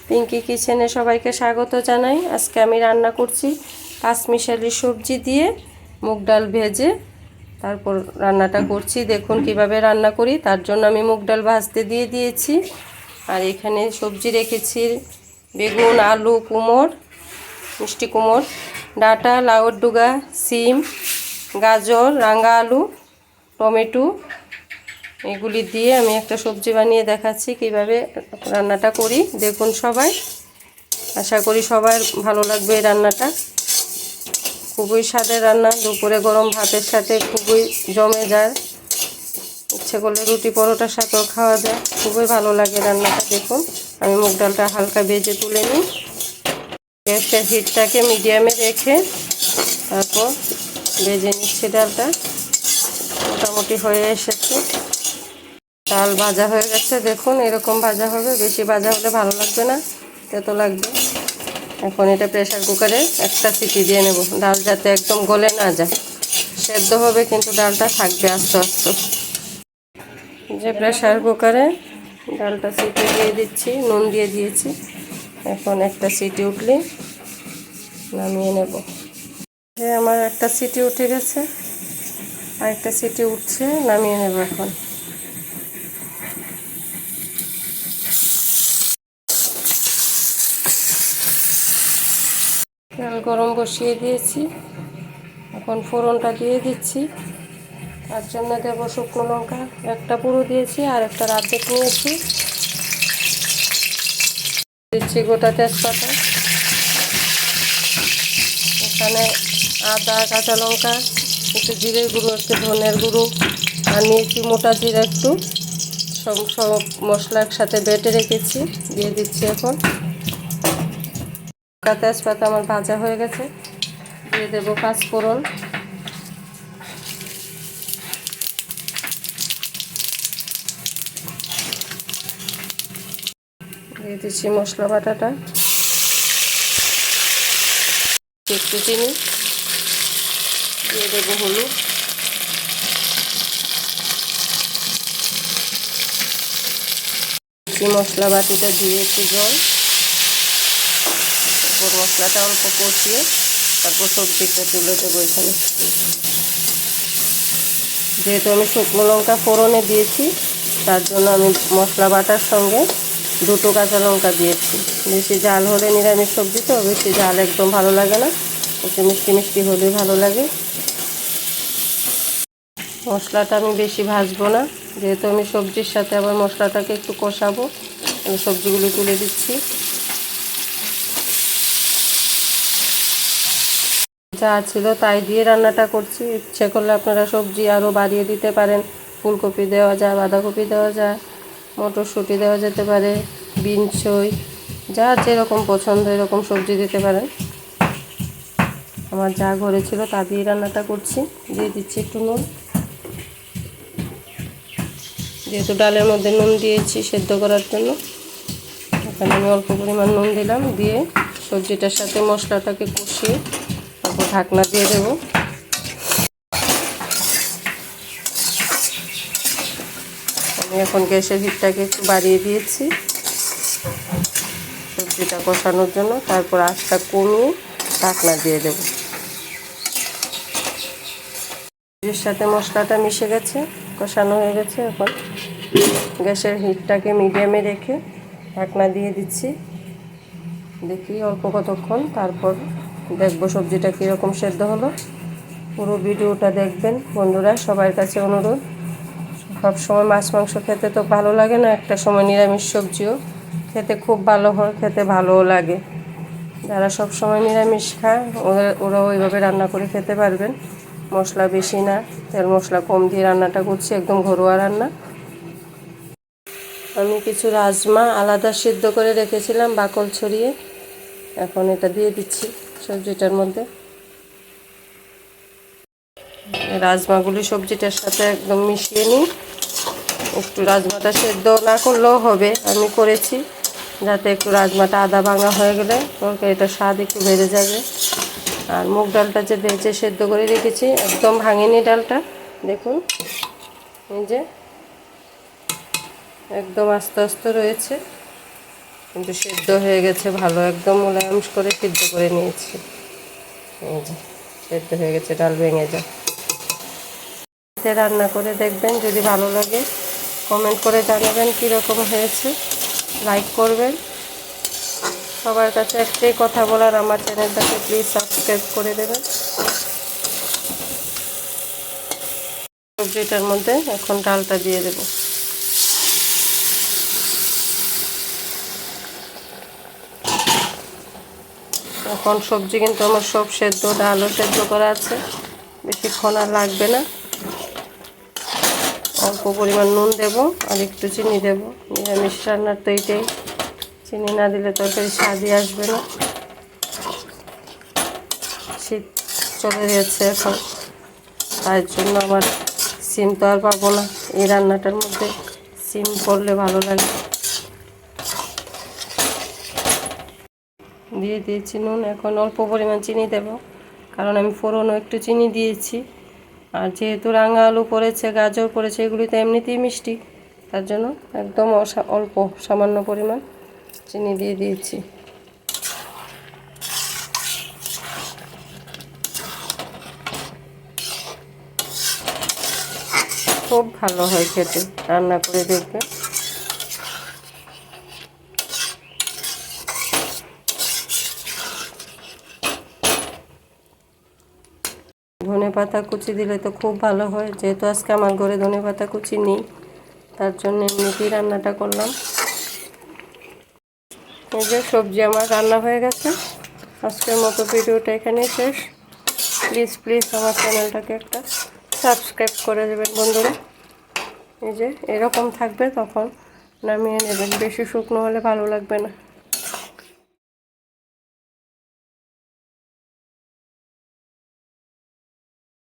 পিঙ্কি কিচেনে সবাইকে স্বাগত জানাই। আজকে আমি রান্না করছি পাঁচমিশালি সবজি দিয়ে মুগ ডাল ভেজে তারপর রান্নাটা করছি। দেখুন কিভাবে রান্না করি। তার জন্য আমি মুগ ডাল ভাজতে দিয়ে দিয়েছি। আর এখানে সবজি রেখেছি বেগুন, আলু, কুমড়, মিষ্টি কুমড়, ডাঁটা, লাউর ডুগা, সিম, গাজর, রাঙা আলু, টমেটো, এগুলি দিয়ে আমি একটা সবজি বানিয়ে দেখাচ্ছি কিভাবে রান্নাটা করি। দেখুন সবাই, আশা করি সবার ভালো লাগবে এই রান্নাটা। খুবই স্বাদের রান্না, দুপুরে গরম ভাতের সাথে খুবই জমে যায়, ইচ্ছে করলে রুটি পরোটার সাথেও খাওয়া যায়, খুবই ভালো লাগে রান্নাটা। দেখুন আমি মুগ ডালটা হালকা ভেজে তুলে নিই। গ্যাসের হিটটাকে মিডিয়ামে রেখে তারপর ভেজে নিচ্ছি ডালটা। মোটামুটি হয়ে এসেছে, ডাল ভাজা হয়ে গেছে। দেখুন এরকম ভাজা হবে, বেশি ভাজা হলে ভালো লাগবে না, তেতো লাগবে। এখন এটা প্রেসার কুকারে একটা সিটি দিয়ে নেব, ডাল যাতে একদম গলে না যায়, সেদ্ধ হবে কিন্তু ডালটা থাকবে আস্তে আস্তে। যে প্রেসার কুকারে ডালটা সিটি দিয়ে দিচ্ছি, নুন দিয়ে দিয়েছি। এখন একটা সিটি উঠলে নামিয়ে নেব। আমার একটা সিটি উঠে গেছে, আর একটা সিটি উঠছে, নামিয়ে নেব এখন। তেল গরম বসিয়ে দিয়েছি, এখন ফোড়নটা দিয়ে দিচ্ছি। তার জন্য দেব শুকনো লঙ্কা একটা পুরো দিয়েছি, আর একটা রাঁধে নিয়েছি। দিচ্ছি গোটা তেজপাতা, এখানে আদা, কাঁচা লঙ্কা, একটু জিরের গুঁড়ো, একটু ধনের গুঁড়ো, আর নিয়েছি মোটা জিরা একটু। সব মশলা একসাথে বেটে রেখেছি, দিয়ে দিচ্ছি এখন। তেজপাতা আমার ভাজা হয়ে গেছে, দিয়ে দেবো পাঁচফোড়ন, দিয়ে দিচ্ছি মশলা বাটাটা, একটু চিনি, দিয়ে দেবো হলুদ, মশলা বাটিটা দিয়ে একটু জল, তারপর মশলাটা অল্প কষিয়ে তারপর সবজিটা তুলে দেবো এখানে। যেহেতু আমি শুকনো লঙ্কা ফোড়নে দিয়েছি, তার জন্য আমি মশলা বাটার সঙ্গে দুটো কাঁচা লঙ্কা দিয়েছি। বেশি ঝাল হলে নিরামিষ সবজি তো বেশি ঝাল একদম ভালো লাগে না, একটু মিষ্টি মিষ্টি হলে ভালো লাগে। মশলাটা আমি বেশি ভাজবো না, যেহেতু আমি সবজির সাথে আবার মশলাটাকে একটু কষাবো। আমি সবজিগুলো তুলে দিচ্ছি। যা ছিল তাই দিয়ে রান্নাটা করছি, ইচ্ছে করলে আপনারা সবজি আরও বাড়িয়ে দিতে পারেন। ফুলকপি দেওয়া যায়, বাঁধাকপি দেওয়া যায়, মটরশুঁটি দেওয়া যেতে পারে, বিনস, ছই, যার যেরকম পছন্দ এরকম সবজি দিতে পারেন। আমার যা ঘরে ছিল তা দিয়ে রান্নাটা করছি। দিয়ে দিচ্ছি একটু নুন, যেহেতু ডালের মধ্যে নুন দিয়েছি সেদ্ধ করার জন্য, এখানে আমি অল্প পরিমাণ নুন দিলাম। দিয়ে সবজিটার সাথে মশলাটাকে কষিয়ে তারপর ঢাকনা দিয়ে দেব। আমি এখন গ্যাসের হিটটাকে একটু বাড়িয়ে দিয়েছি সবজিটা কষানোর জন্য, তারপর আঁচটা কমিয়ে ঢাকনা দিয়ে দেব। সবজির সাথে মশলাটা মিশে গেছে, কষানো হয়ে গেছে। এখন গ্যাসের হিটটাকে মিডিয়ামে রেখে ঢাকনা দিয়ে দিচ্ছি। দেখি অল্প কতক্ষণ, তারপর দেখবো সবজিটা কীরকম সেদ্ধ হলো। পুরো ভিডিওটা দেখবেন বন্ধুরা, সবার কাছে অনুরোধ। সবসময় মাছ মাংস খেতে তো ভালো লাগে না, একটা সময় নিরামিষ সবজিও খেতে খুব ভালো হয়, খেতে ভালোও লাগে। যারা সব সময় নিরামিষ খায় ওরা ওইভাবে রান্না করে খেতে পারবেন। মশলা বেশি না, তেল মশলা কম দিয়ে রান্নাটা করছি, একদম ঘরোয়া রান্না। আমি কিছু রাজমা আলাদা সিদ্ধ করে রেখেছিলাম বাকল ছড়িয়ে, এখন এটা দিয়ে দিচ্ছি সবজিটার মধ্যে। রাজমাগুলি সবজিটার সাথে একদম মিশিয়ে নিই। একটু রাজমাটা সেদ্ধ না করলেও হবে, আমি করেছি যাতে একটু রাজমাটা আদা ভাঙা হয়ে গেলে তরকারিটার স্বাদ একটু বেড়ে যাবে। আর মুগ ডালটা যে ভেজে সেদ্ধ করে রেখেছি একদম ভাঙেনি ডালটা, দেখুন এই যে একদম আস্তে আস্তে রয়েছে। কিন্তু সিদ্ধ হয়ে গেছে ভালো, একদম মোলায়েম করে সিদ্ধ করে নিয়েছি। এই যে সিদ্ধ হয়ে গেছে, ডাল ভেঙে যায়। রান্না করে দেখবেন, যদি ভালো লাগে কমেন্ট করে জানাবেন কীরকম হয়েছে, লাইক করবেন। সবার কাছে একটাই কথা বলার, আমার চ্যানেলটাকে প্লিজ সাবস্ক্রাইব করে দেবেন। সবজিটার মধ্যে এখন ডালটা দিয়ে দেব। এখন সবজি কিন্তু আমার সব সেদ্ধ, ডালও সেদ্ধ করা আছে, বেশিক্ষণ আর লাগবে না। অল্প পরিমাণ নুন দেব আর একটু চিনি দেব। নিরামিষ রান্নার তো এইটাই, চিনি না দিলে তরকারি স্বাদই আসবে না। শীত চলে যাচ্ছে এখন, তার জন্য আমার সিম তো আর পাবো না। এই রান্নাটার মধ্যে সিম পড়লে ভালো লাগে। দিয়ে দিয়েছি নুন, এখন অল্প পরিমাণ চিনি দেব, কারণ আমি ফোড়নও একটু চিনি দিয়েছি। আর যেহেতু রাঙা আলু পড়েছে, গাজর পড়েছে, এগুলি তো এমনিতেই মিষ্টি, তার জন্য একদম অল্প সামান্য পরিমাণ চিনি দিয়ে দিয়েছি। খুব ভালো হয় খেতে, রান্না করে দেখবে। ধনেপাতা কুচি দিলে তো খুব ভালো হয়, যেহেতু আজকে আমার ঘরে ধনেপাতা কুচি নেই, তার জন্য এমনিতেই রান্নাটা করলাম। এই যে সবজি আমার রান্না হয়ে গেছে। আজকের মতো ভিডিওটা এখানেই শেষ। প্লিজ আমার চ্যানেলটাকে একটা সাবস্ক্রাইব করে দেবেন বন্ধুরা। এই যে এরকম থাকবে, তখন নামিয়ে নেবেন, বেশি শুকনো হলে ভালো লাগবে না।